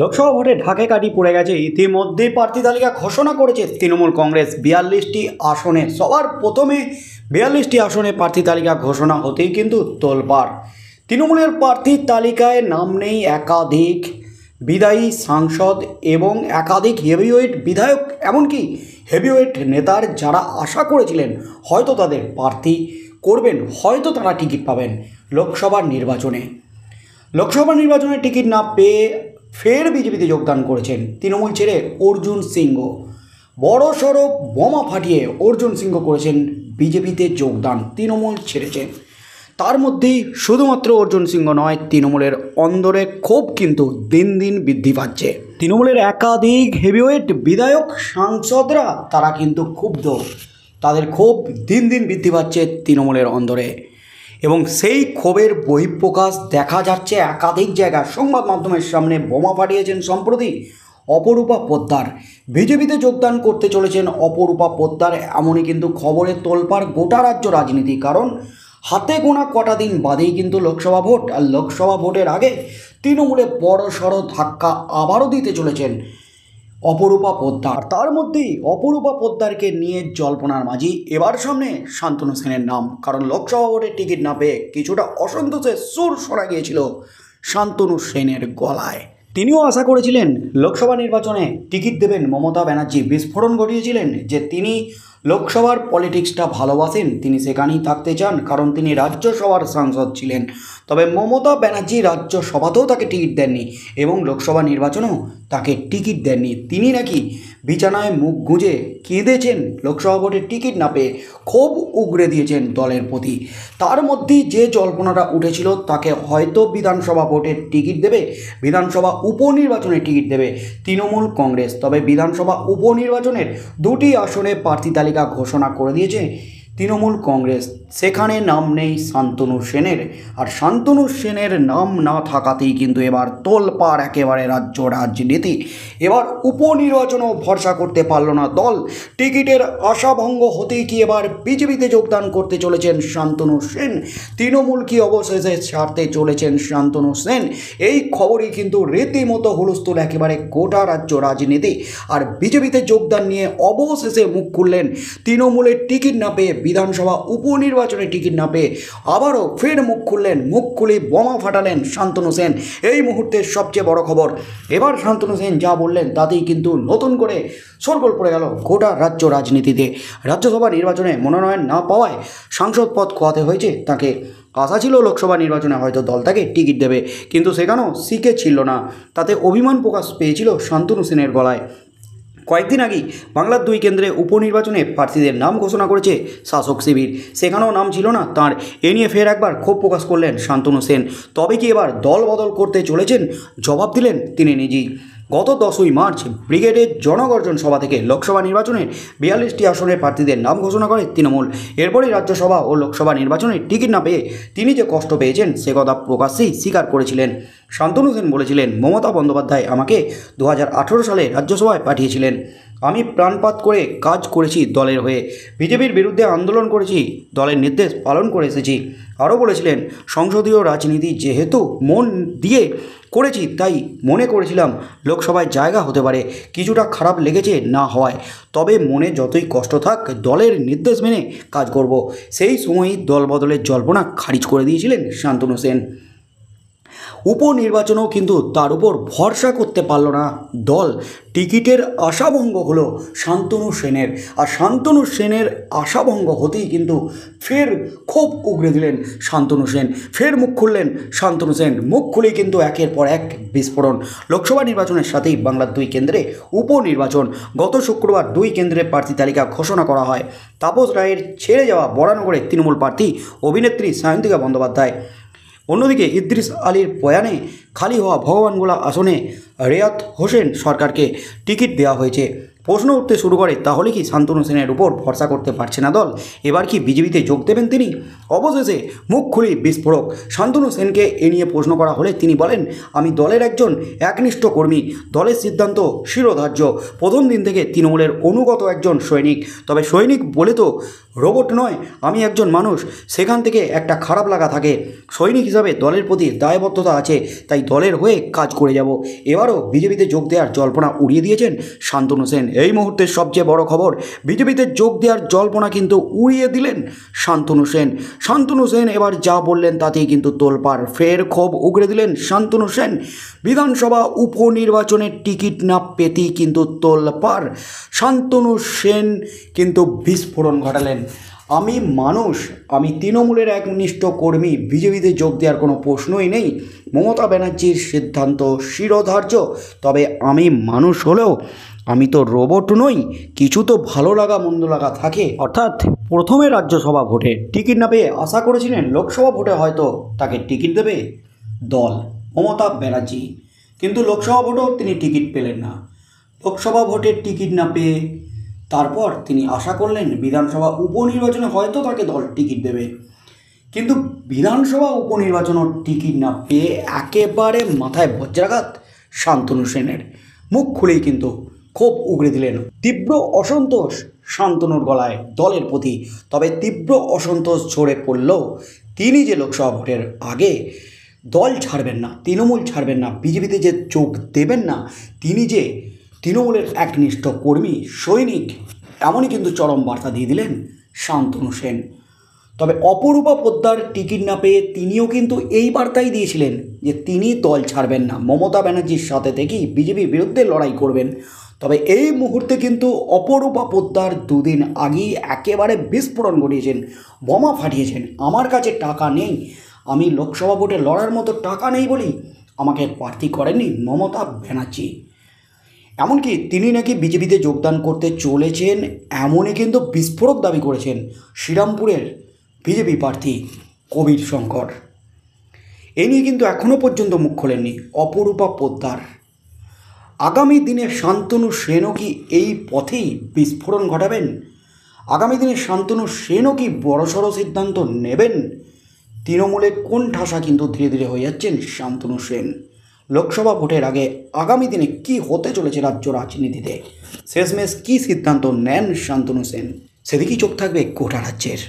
লোকসভা ভোটে ঢাকে কাঠি পড়ে গেছে। ইতিমধ্যেই প্রার্থী তালিকা ঘোষণা করেছে তৃণমূল কংগ্রেস। 42টি আসনে সবার প্রথমে 42টি আসনে প্রার্থী তালিকা ঘোষণা হতেই কিন্তু তোলপাড়। তৃণমূলের প্রার্থী তালিকায় নাম নেই একাধিক বিদায়ী সাংসদ এবং একাধিক হেভিওয়েট বিধায়ক, এমনকি হেভিওয়েট নেতার যারা আশা করেছিলেন হয়তো তাদের প্রার্থী করবেন, হয়তো তারা টিকিট পাবেন লোকসভা নির্বাচনে টিকিট না পেয়ে ফের বিজেপিতে যোগদান করেছেন। তৃণমূল ছেড়ে অর্জুন সিংহ, বড় সড়ো বোমা ফাটিয়ে অর্জুন সিংহ করেছেন বিজেপিতে যোগদান, তৃণমূল ছেড়েছেন। তার মধ্যেই শুধুমাত্র অর্জুন সিংহ নয়, তৃণমূলের অন্দরে ক্ষোভ কিন্তু দিন দিন বৃদ্ধি পাচ্ছে। তৃণমূলের একাধিক হেভিওয়েট বিধায়ক সাংসদরা তারা কিন্তু ক্ষুব্ধ, তাদের ক্ষোভ দিন দিন বৃদ্ধি পাচ্ছে তৃণমূলের অন্দরে, এবং সেই ক্ষোভের বহিঃপ্রকাশ দেখা যাচ্ছে একাধিক জায়গায়। সংবাদ মাধ্যমের সামনে বোমা ফাটিয়েছেন সম্প্রতি অপরূপা পোদ্দার। বিজেপিতে যোগদান করতে চলেছেন অপরূপা পোদ্দার, এমনই কিন্তু খবরে তোলপাড় গোটা রাজ্য রাজনীতি। কারণ হাতে গোনা কটা দিন বাদেই কিন্তু লোকসভা ভোট, আর লোকসভা ভোটের আগে তৃণমূলে বড় সড়ো ধাক্কা আবারও দিতে চলেছেন অপরূপা পোদ্দার। তার মধ্যেই অপরূপা পোদ্দারকে নিয়ে জল্পনার মাঝি এবার সামনে শান্তনু সেনের নাম। কারণ লোকসভা ভোটের টিকিট না পেয়ে কিছুটা অসন্তোষের সুর শোনা গিয়েছিল শান্তনু সেনের গলায়। তিনিও আশা করেছিলেন লোকসভা নির্বাচনে টিকিট দেবেন মমতা ব্যানার্জি। বিস্ফোরণ ঘটিয়েছিলেন যে তিনি লোকসভার পলিটিক্সটা ভালোবাসেন, তিনি সেখানেই থাকতে চান, কারণ তিনি রাজ্যসভার সাংসদ ছিলেন। তবে মমতা ব্যানার্জি রাজ্যসভাতেও তাকে টিকিট দেননি এবং লোকসভা নির্বাচনেও তাকে টিকিট দেননি। তিনি নাকি বিছানায় মুখ গুঁজে কেঁদেছেন লোকসভা ভোটের টিকিট না পেয়ে, ক্ষোভ উগরে দিয়েছেন দলের প্রতি। তার মধ্যেই যে জল্পনাটা উঠেছিল তাকে হয়তো বিধানসভা ভোটের টিকিট দেবে, বিধানসভা উপনির্বাচনে টিকিট দেবে তৃণমূল কংগ্রেস। তবে বিধানসভা উপনির্বাচনের 2টি আসনে প্রার্থী তালিকা ঘোষণা করে দিয়েছে তৃণমূল কংগ্রেস। সেখানে নাম নেই শান্তনু সেনের, আর শান্তনু সেনের নাম না থাকাতেই কিন্তু এবার তোলপাড় একেবারে রাজ্য রাজনীতি। এবার উপনির্বাচনেও ভরসা করতে পারল না দল। টিকিটের আশাভঙ্গ হতেই কি এবার বিজেপিতে যোগদান করতে চলেছেন শান্তনু সেন? তৃণমূল কি অবশেষে ছাড়তে চলেছেন শান্তনু সেন? এই খবরই কিন্তু রীতিমতো হুলস্থুল একেবারে গোটা রাজ্য রাজনীতি। আর বিজেপিতে যোগদান নিয়ে অবশেষে মুখ খুললেন তৃণমূলের টিকিট না পেয়ে, বিধানসভা উপনির্বাচনে টিকিট না পেয়ে আবারও ফের মুখ খুললেন, মুখ খুলে বোমা ফাটালেন শান্তনু সেন। এই মুহূর্তের সবচেয়ে বড় খবর, এবার শান্তনু সেন যা বললেন তাতেই কিন্তু নতুন করে শোরগোল পড়ে গেল গোটা রাজ্য রাজনীতিতে। রাজ্যসভা নির্বাচনে মনোনয়ন না পাওয়ায় সাংসদ পদ খোয়াতে হয়েছে তাকে। আশা ছিল লোকসভা নির্বাচনে হয়তো দল তাকে টিকিট দেবে, কিন্তু সেখানেও শিখে ছিল না। তাতে অভিমান প্রকাশ পেয়েছিল শান্তনু সেনের গলায়। কয়েকদিন আগেই বাংলার 2 কেন্দ্রে উপনির্বাচনে প্রার্থীদের নাম ঘোষণা করেছে শাসক শিবির, সেখানেও নাম ছিল না তাঁর। এ নিয়ে ফের একবার ক্ষোভ প্রকাশ করলেন শান্তনু সেন। তবে কি এবার দল বদল করতে চলেছেন? জবাব দিলেন তিনি নিজেই। গত 10ই মার্চ ব্রিগেডের জনগর্জন সভা থেকে লোকসভা নির্বাচনের 42টি আসনের প্রার্থীদের নাম ঘোষণা করে তৃণমূল। এরপরই রাজ্যসভা ও লোকসভা নির্বাচনে টিকিট না পেয়ে তিনি যে কষ্ট পেয়েছেন সে কথা প্রকাশ্যেই স্বীকার করেছিলেন। শান্তনু সেন বলেছিলেন, মমতা বন্দ্যোপাধ্যায় আমাকে 2018 সালে রাজ্যসভায় পাঠিয়েছিলেন। আমি প্রাণপাত করে কাজ করেছি দলের হয়ে, বিজেপির বিরুদ্ধে আন্দোলন করেছি, দলের নির্দেশ পালন করে এসেছি। আরও বলেছিলেন, সংসদীয় রাজনীতি যেহেতু মন দিয়ে করেছি তাই মনে করেছিলাম লোকসভায় জায়গা হতে পারে। কিছুটা খারাপ লেগেছে না হওয়ায়, তবে মনে যতই কষ্ট থাক দলের নির্দেশ মেনে কাজ করব। সেই সময়ই দল বদলের জল্পনা খারিজ করে দিয়েছিলেন শান্তনু সেন। উপনির্বাচনেও কিন্তু তার উপর ভরসা করতে পারল না দল। টিকিটের আশাভঙ্গ হলো শান্তনু সেনের, আর শান্তনু সেনের আশাভঙ্গ হতেই কিন্তু ফের ক্ষোভ উগরে দিলেন শান্তনু সেন। ফের মুখ খুললেন শান্তনু সেন। মুখ খুলেই কিন্তু একের পর এক বিস্ফোরণ। লোকসভা নির্বাচনের সাথেই বাংলার 2 কেন্দ্রে উপনির্বাচন। গত শুক্রবার 2 কেন্দ্রে প্রার্থী তালিকা ঘোষণা করা হয়। তাপস রায়ের ছেড়ে যাওয়া বরানগরে তৃণমূল প্রার্থী অভিনেত্রী সায়ন্তিকা বন্দ্যোপাধ্যায়। অন্যদিকে ইদ্রিস আলীর প্রয়াণে খালি হওয়া ভগবানগোলা আসনে রেয়াত হোসেন সরকারকে টিকিট দেওয়া হয়েছে। প্রশ্ন উঠতে শুরু করে, তাহলে কি শান্তনু সেনের উপর ভরসা করতে পারছে না দল? এবার কি বিজেপিতে যোগ দেবেন তিনি? অবশেষে মুখ খুলি বিস্ফোরক। শান্তনু সেনকে এ নিয়ে প্রশ্ন করা হলে তিনি বলেন, আমি দলের একজন একনিষ্ঠ কর্মী, দলের সিদ্ধান্ত শিরোধার্য। প্রথম দিন থেকে তৃণমূলের অনুগত একজন সৈনিক। তবে সৈনিক বলে তো রোবট নয়, আমি একজন মানুষ, সেখান থেকে একটা খারাপ লাগা থাকে। সৈনিক হিসাবে দলের প্রতি দায়বদ্ধতা আছে, তাই দলের হয়ে কাজ করে যাব। এবারও বিজেপিতে যোগ দেওয়ার জল্পনা উড়িয়ে দিয়েছেন শান্তনু সেন। এই মুহূর্তের সবচেয়ে বড় খবর, বিজেপিতে যোগ দেওয়ার জল্পনা কিন্তু উড়িয়ে দিলেন শান্তনু সেন। শান্তনু সেন এবার যা বললেন তাতেই কিন্তু তোলপাড়, ফের ক্ষোভ উগড়ে দিলেন শান্তনু সেন। বিধানসভা উপনির্বাচনের টিকিট না পেতেই কিন্তু তোলপাড়। শান্তনু সেন কিন্তু বিস্ফোরণ ঘটালেন। আমি মানুষ, আমি তৃণমূলের একনিষ্ঠ কর্মী, বিজেপিতে যোগ দেওয়ার কোনো প্রশ্নই নেই। মমতা ব্যানার্জির সিদ্ধান্ত শিরোধার্য। তবে আমি মানুষ হলেও আমি তো রোবট নই, কিছু তো ভালো লাগা মন্দ লাগা থাকে। অর্থাৎ প্রথমে রাজ্যসভা ভোটে টিকিট না পেয়ে আশা করেছিলেন লোকসভা ভোটে হয়তো তাকে টিকিট দেবে দল, মমতা ব্যানার্জি। কিন্তু লোকসভা ভোটেও তিনি টিকিট পেলেন না। লোকসভা ভোটের টিকিট না পেয়ে তারপর তিনি আশা করলেন বিধানসভা উপনির্বাচনে হয়তো তাকে দল টিকিট দেবে। কিন্তু বিধানসভা উপনির্বাচনের টিকিট না পেয়ে একেবারে মাথায় বজ্রাঘাত শান্তনু সেনের। মুখ খুলেই কিন্তু ক্ষোভ উগড়ে দিলেন। তীব্র অসন্তোষ শান্তনুর গলায় দলের প্রতি। তবে তীব্র অসন্তোষ ঝরে পড়লেও তিনি যে লোকসভা ভোটের আগে দল ছাড়বেন না, তৃণমূল ছাড়বেন না, বিজেপিতে যে যোগ দেবেন না, তিনি যে তৃণমূলের একনিষ্ঠ কর্মী সৈনিক, এমনই কিন্তু চরম বার্তা দিয়ে দিলেন শান্তনু সেন। তবে অপরূপা পোদ্দার টিকিট না পেয়ে তিনিও কিন্তু এই বার্তাই দিয়েছিলেন যে তিনি দল ছাড়বেন না, মমতা ব্যানার্জির সাথে থেকেই বিজেপির বিরুদ্ধে লড়াই করবেন। তবে এই মুহূর্তে কিন্তু অপরূপা পোদ্দার দুদিন আগেই একেবারে বিস্ফোরণ ঘটিয়েছেন, বোমা ফাটিয়েছেন। আমার কাছে টাকা নেই, আমি লোকসভা ভোটে লড়ার মতো টাকা নেই বলেই আমাকে প্রার্থী করেননি মমতা ব্যানার্জি। এমনকি তিনি নাকি বিজেপিতে যোগদান করতে চলেছেন, এমনই কিন্তু বিস্ফোরক দাবি করেছেন শ্রীরামপুরের বিজেপি প্রার্থী কবির শঙ্কর। এ নিয়ে কিন্তু এখনও পর্যন্ত মুখ খোলেননি অপরূপা পোদ্দার। আগামী দিনে শান্তনু সেনও কি এই পথেই বিস্ফোরণ ঘটাবেন? আগামী দিনে শান্তনু সেনও কি বড়সড় সিদ্ধান্ত নেবেন? তৃণমূলে কোন ঠাসা কিন্তু ধীরে ধীরে হয়ে যাচ্ছেন শান্তনু সেন। লোকসভা ভোটের আগে আগামী দিনে কি হতে চলেছে রাজ্য রাজনীতিতে, শেষমেশ কী সিদ্ধান্ত নেন শান্তনু সেন, সেদিকেই চোখ থাকবে গোটা রাজ্যের।